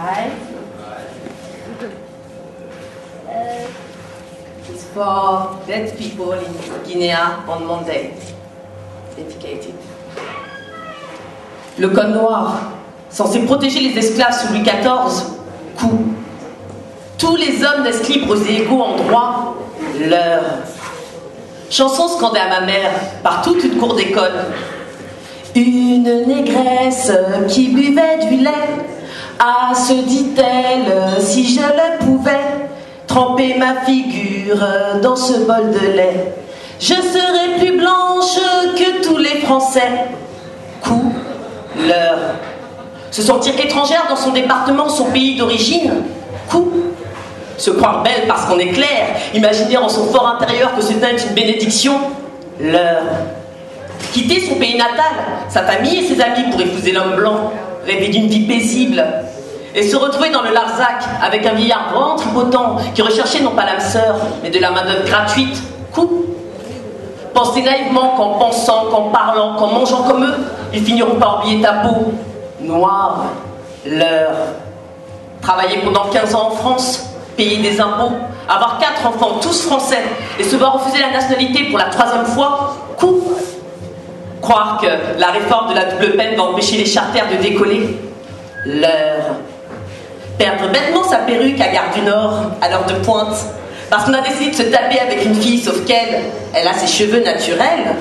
Hi. It's for dead people in Guinea on Monday. Dedicated. Le code noir, censé protéger les esclaves sous Louis XIV, coup. Tous les hommes naissent libres et égaux en droit, leur. Chanson scandée à ma mère par toute une cour d'école. Une négresse qui buvait du lait, ah, se dit-elle, si je le pouvais, tremper ma figure dans ce bol de lait, je serais plus blanche que tous les Français. Couleur. Se sentir étrangère dans son département, son pays d'origine. Se croire belle parce qu'on est clair, imaginer en son fort intérieur que c'était une bénédiction. Leur. Quitter son pays natal, sa famille et ses amis pour épouser l'homme blanc, rêver d'une vie paisible, et se retrouver dans le Larzac avec un vieillard grand, tripotant, qui recherchait non pas l'âme sœur, mais de la main-d'œuvre gratuite. Penser naïvement qu'en pensant, qu'en parlant, qu'en mangeant comme eux, ils finiront par oublier ta peau noire. Leur. Travailler pendant 15 ans en France, payer des impôts, avoir 4 enfants, tous français, et se voir refuser la nationalité pour la 3e fois. Croire que la réforme de la double peine va empêcher les charters de décoller. Leur. Perdre bêtement sa perruque à Gare du Nord, à l'heure de pointe, parce qu'on a décidé de se taper avec une fille, sauf qu'elle, elle a ses cheveux naturels.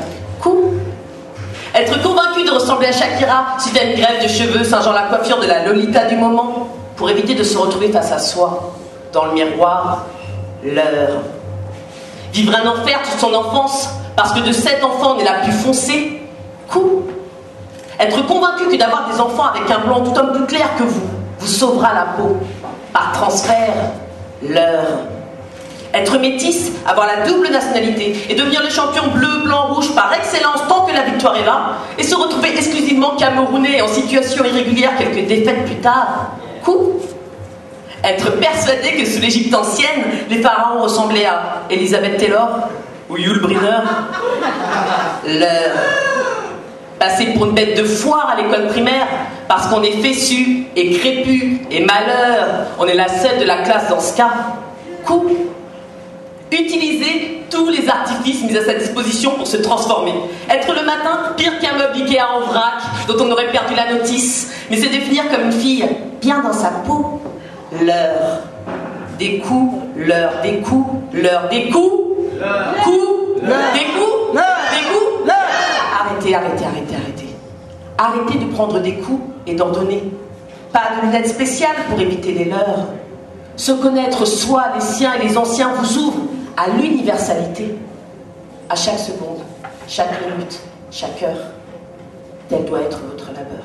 Être convaincu de ressembler à Shakira suite à une grève de cheveux, singeant la coiffure de la Lolita du moment, pour éviter de se retrouver face à soi, dans le miroir. Leur. Vivre un enfer toute son enfance, parce que de 7 enfants, on est la plus foncée. Être convaincu que d'avoir des enfants avec un blanc tout homme plus clair que vous sauvera la peau. Par transfert. Leur. Être métisse, avoir la double nationalité et devenir le champion bleu, blanc, rouge par excellence tant que la victoire est là, et se retrouver exclusivement camerounais en situation irrégulière quelques défaites plus tard. Être persuadé que sous l'Égypte ancienne, les pharaons ressemblaient à Elizabeth Taylor ou Yul Brynner. Leur. Passer pour une bête de foire à l'école primaire parce qu'on est fessu et crépu et malheur, on est la seule de la classe dans ce cas. Utiliser tous les artifices mis à sa disposition pour se transformer. Être le matin pire qu'un meuble Ikea en vrac dont on aurait perdu la notice, mais se définir comme une fille bien dans sa peau. Leur. Des coups, leur, des coups, leur, des coups, coups, des coups, des coups. Arrêtez de prendre des coups et d'en donner. Pas de lunettes spéciales pour éviter les leurs. Se connaître soi, les siens et les anciens vous ouvre à l'universalité. À chaque seconde, chaque minute, chaque heure, tel doit être votre labeur.